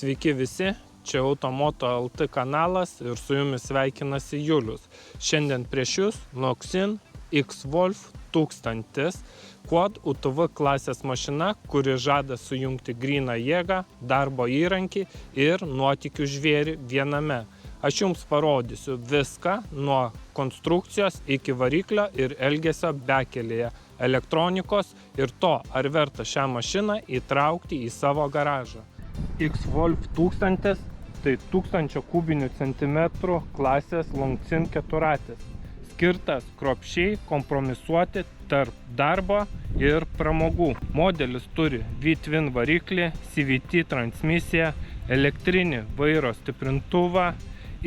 Sveiki visi, čia Automoto LT kanalas ir su jumis sveikinasi Julius. Šiandien prieš jūs Noxin X-Wolf 1000 Quad UTV klasės mašina, kuri žada sujungti gryną jėgą, darbo įrankį ir nuotykių žvėrį viename. Aš jums parodysiu viską nuo konstrukcijos iki variklio ir elgesio bekelėje, elektronikos ir to, ar verta šią mašiną įtraukti į savo garažą. X-Wolf 1000 tai 1000 kubinių centimetrų klasės Longchin keturratis, skirtas kruopščiai kompromisuoti tarp darbo ir pramogų. Modelis turi V-twin variklį, CVT transmisiją, elektrinį vairo stiprintuvą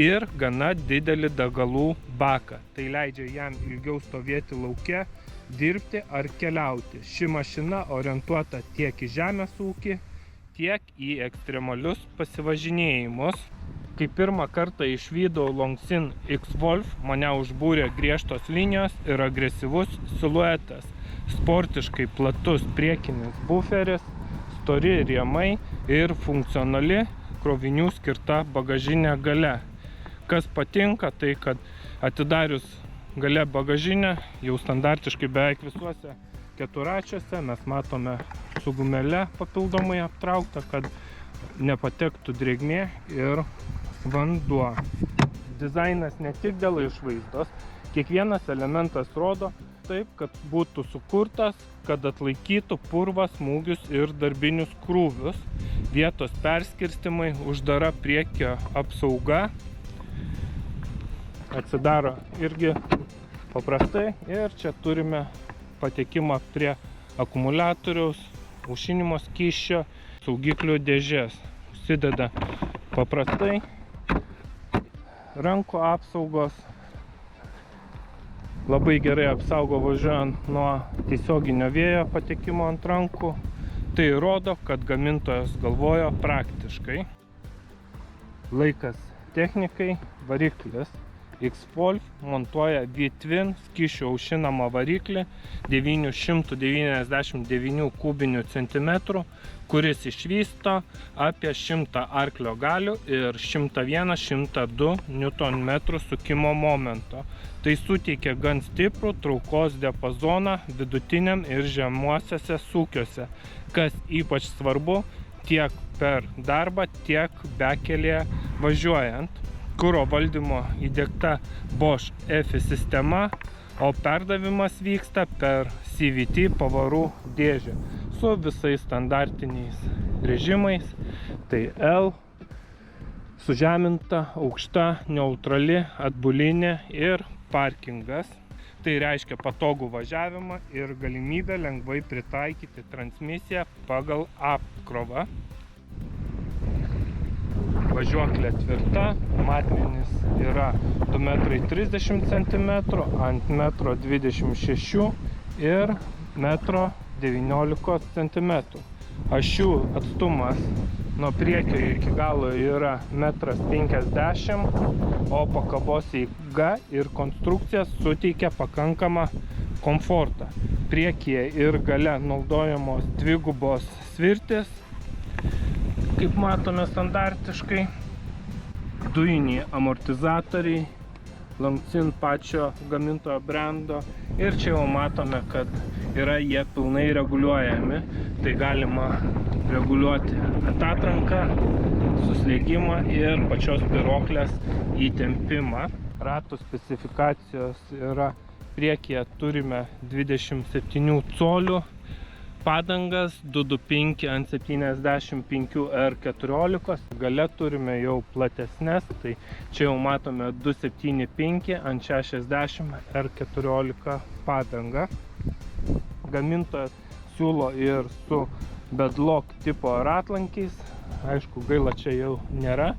ir gana didelį degalų baką. Tai leidžia jam ilgiau stovėti lauke, dirbti ar keliauti. Ši mašina orientuota tiek į žemės ūkį, tiek į ekstremalius pasivažinėjimus. Kai pirmą kartą išvydau Longchin X-Wolf, mane užbūrė griežtos linijos ir agresyvus siluetas. Sportiškai platus priekinis buferis, stori rėmai ir funkcionali krovinių skirta bagažinė gale. Kas patinka, tai kad atidarius gale bagažinę, jau standartiškai beveik visuose keturračiuose mes matome su gumele papildomai aptraukta, kad nepatektų drėgmė ir vanduo. Dizainas ne tik dėl išvaizdos, kiekvienas elementas rodo taip, kad būtų sukurtas, kad atlaikytų purvą, smūgius ir darbinius krūvius. Vietos perskirstimai, uždara priekio apsauga, atsidaro irgi paprastai ir čia turime patekimą prie akumuliatoriaus, aušinimo skysčio, saugiklių dėžės. Užsideda paprastai, rankų apsaugos, labai gerai apsaugo važiuojant nuo tiesioginio vėjo patekimo ant rankų. Tai rodo, kad gamintojas galvojo praktiškai. Laikas technikai, variklis. X-Wolf montuoja V-twin skysčių aušinamą variklį 999 kubinių centimetrų, kuris išvysto apie 100 arklio galių ir 101-102 Nm sukimo momento. Tai suteikia gan stiprų traukos diapazoną vidutiniam ir žemuosiuose sūkiuose, kas ypač svarbu tiek per darbą, tiek bekelėje važiuojant. Kuro valdymo įdiegta Bosch EFI sistema, o perdavimas vyksta per CVT pavarų dėžę su visais standartiniais režimais. Tai L, sužeminta, aukšta, neutrali, atbulinė ir parkingas. Tai reiškia patogų važiavimą ir galimybę lengvai pritaikyti transmisiją pagal apkrovą. Važiuoklė tvirta, matmenys yra 2,30 cm ant 1,26 m ir 1,19 cm. Ašių atstumas nuo priekio iki galo yra 1,50 m, o pakabos eiga ir konstrukcija suteikia pakankamą komfortą. Priekyje ir gale naudojamos dvigubos svirtys, kaip matome standartiškai, dujiniai amortizatoriai, Longchin pačio gamintojo brando ir čia jau matome, kad yra jie pilnai reguliuojami. Tai galima reguliuoti atatranką, suslėgimą ir pačios spiroklės įtempimą. Ratų specifikacijos yra priekyje turime 27 colių padangas 225 ant 75 R14, gale turime jau platesnės, tai čia jau matome 275 ant 60 R14 padangą. Gamintojas siūlo ir su bedlock tipo ratlankiais, aišku, gaila čia jau nėra,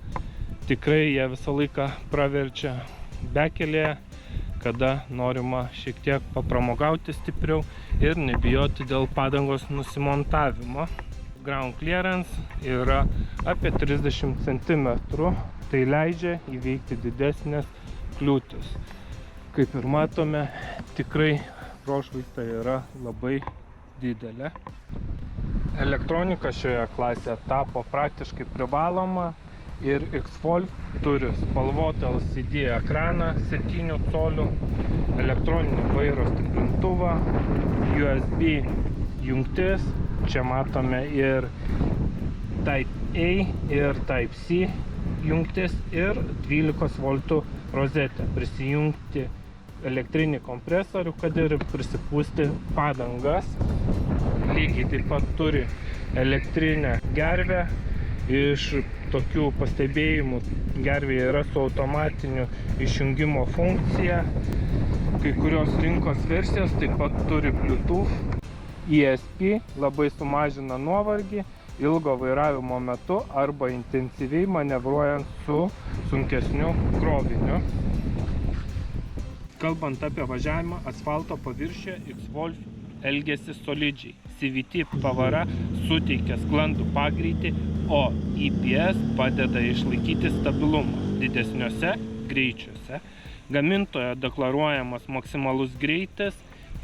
tikrai jie visą laiką praverčia bekelėje, kada norima šiek tiek papramogauti stipriau ir nebijoti dėl padangos nusimontavimo. Ground clearance yra apie 30 cm, tai leidžia įveikti didesnės kliūtis. Kaip ir matome, tikrai prošvaista yra labai didelė. Elektronika šioje klasėje tapo praktiškai privaloma ir X-Wolf turi spalvotą LCD ekraną 7 colių, elektroninį vairo stiprintuvą, USB jungtis, čia matome ir Type-A ir Type-C jungtis ir 12 V rozetę. Prisijungti elektrinį kompresorių, kad ir prisipūsti padangas. Lygiai taip pat turi elektrinę gervę. Iš tokių pastebėjimų gervėje yra su automatiniu išjungimo funkcija. Kai kurios rinkos versijos taip pat turi Bluetooth. ESP labai sumažina nuovargį ilgo vairavimo metu arba intensyviai manevruojant su sunkesniu kroviniu. Kalbant apie važiavimą, asfalto paviršiuje X-Wolf elgiasi solidžiai. CVT pavara suteikia sklandų pagreitį, o EPS padeda išlaikyti stabilumą didesniuose greičiuose. Gamintojo deklaruojamas maksimalus greitis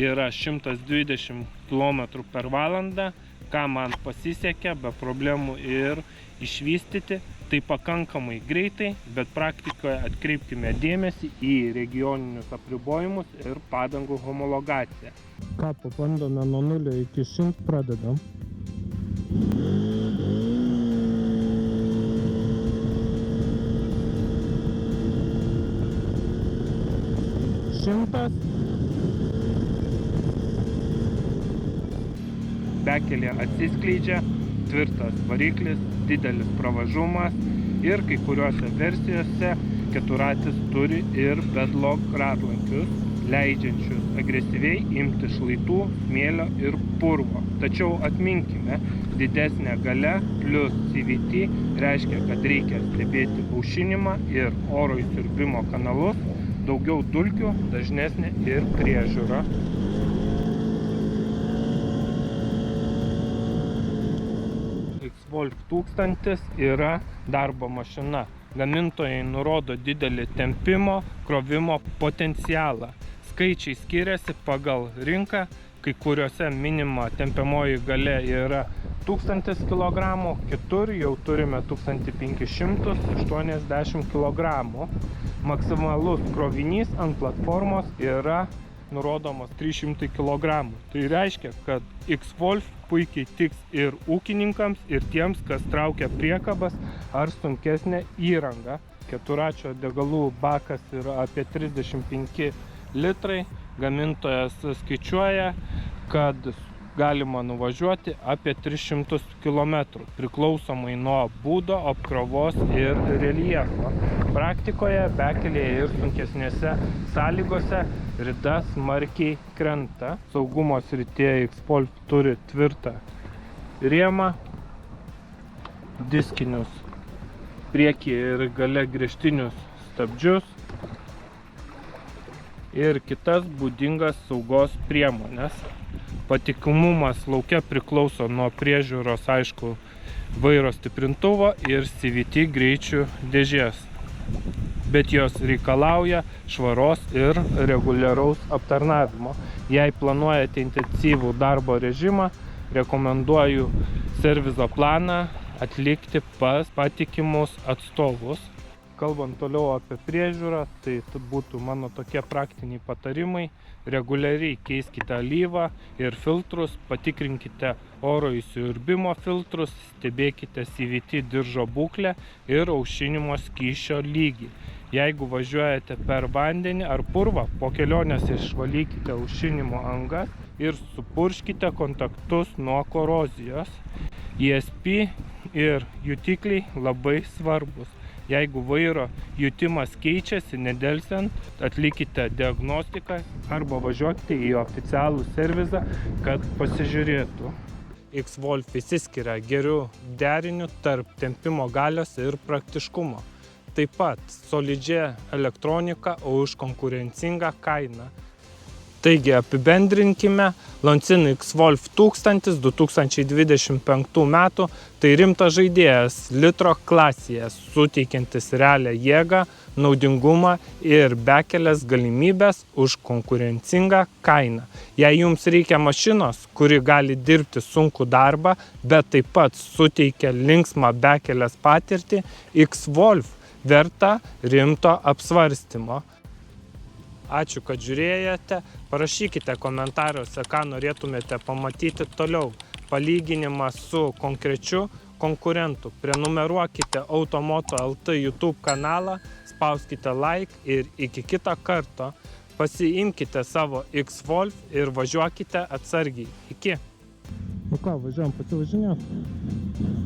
yra 120 km/h, ką man pasisekė be problemų ir išvystyti. Tai pakankamai greitai, bet praktikoje atkreipkime dėmesį į regioninius apribojimus ir padangų homologaciją. Ką, pabandome nuo 0 iki 100, pradedam. Šimtas. Bekelė atsiskleidžia, tvirtas variklis, didelis pravažumas ir kai kuriuose versijose keturatis turi ir bedlock ratlankius, leidžiančius agresyviai imti šlaitų, smėlio ir purvo. Tačiau atminkime, didesnė galia plus CVT reiškia, kad reikia stebėti aušinimą ir oro įsiurbimo kanalus, daugiau dulkių, dažnesnė ir priežiūra. X-Wolf 1000 yra darbo mašina. Gamintojai nurodo didelį tempimo, krovimo potencialą. Skaičiai skiriasi pagal rinką, kai kuriuose minima tempiamoji galia yra 1000 kg, kitur jau turime 1580 kg. Maksimalus krovinys ant platformos yra nurodomas 300 kg. Tai reiškia, kad X-Wolf puikiai tiks ir ūkininkams, ir tiems, kas traukia priekabas ar sunkesnę įrangą. Keturačio degalų bakas yra apie 35 litrai. Gamintojas skaičiuoja, kad galima nuvažiuoti apie 300 km, priklausomai nuo būdo, apkrovos ir reljefo. Praktikoje bekelėje ir sunkesnėse sąlygose rida smarkiai krenta. Saugumo srityje X-Wolf turi tvirtą rėmą, diskinius priekyje ir gale griežtinius stabdžius ir kitas būdingas saugos priemonės. Patikimumas lauke priklauso nuo priežiūros, aišku, vairo stiprintuvo ir CVT greičių dėžės, bet jos reikalauja švaros ir reguliaraus aptarnavimo. Jei planuojate intensyvų darbo režimą, rekomenduoju servizo planą atlikti pas patikimus atstovus. Kalbant toliau apie priežiūrą, tai būtų mano tokie praktiniai patarimai. Reguliariai keiskite alyvą ir filtrus, patikrinkite oro įsiurbimo filtrus, stebėkite CVT diržo būklę ir aušinimo skysčio lygį. Jeigu važiuojate per vandenį ar purvą, po kelionės išvalykite aušinimo angas ir supurškite kontaktus nuo korozijos. ESP ir jutikliai labai svarbus. Jeigu vairo jutimas keičiasi, nedelsiant, atlikite diagnostiką arba važiuokite į oficialų servizą, kad pasižiūrėtų. X-Wolf išsiskiria geriu deriniu tarp tempimo galios ir praktiškumo. Taip pat solidžia elektronika už konkurencingą kainą. Taigi apibendrinkime, Longines X-Wolf 1000 2025 metų tai rimtas žaidėjas litro klasėje, suteikiantis realią jėgą, naudingumą ir bekelės galimybės už konkurencingą kainą. Jei jums reikia mašinos, kuri gali dirbti sunkų darbą, bet taip pat suteikia linksmą bekelės patirtį, X-Wolf verta rimto apsvarstymo. Ačiū, kad žiūrėjote. Parašykite komentaruose, ką norėtumėte pamatyti toliau. Palyginimą su konkrečiu konkurentu. Prenumeruokite Automoto LT YouTube kanalą, spauskite like ir iki kito karto. Pasiimkite savo X-Wolf ir važiuokite atsargiai. Iki. Nu ką, važiuojam pasivažinėti.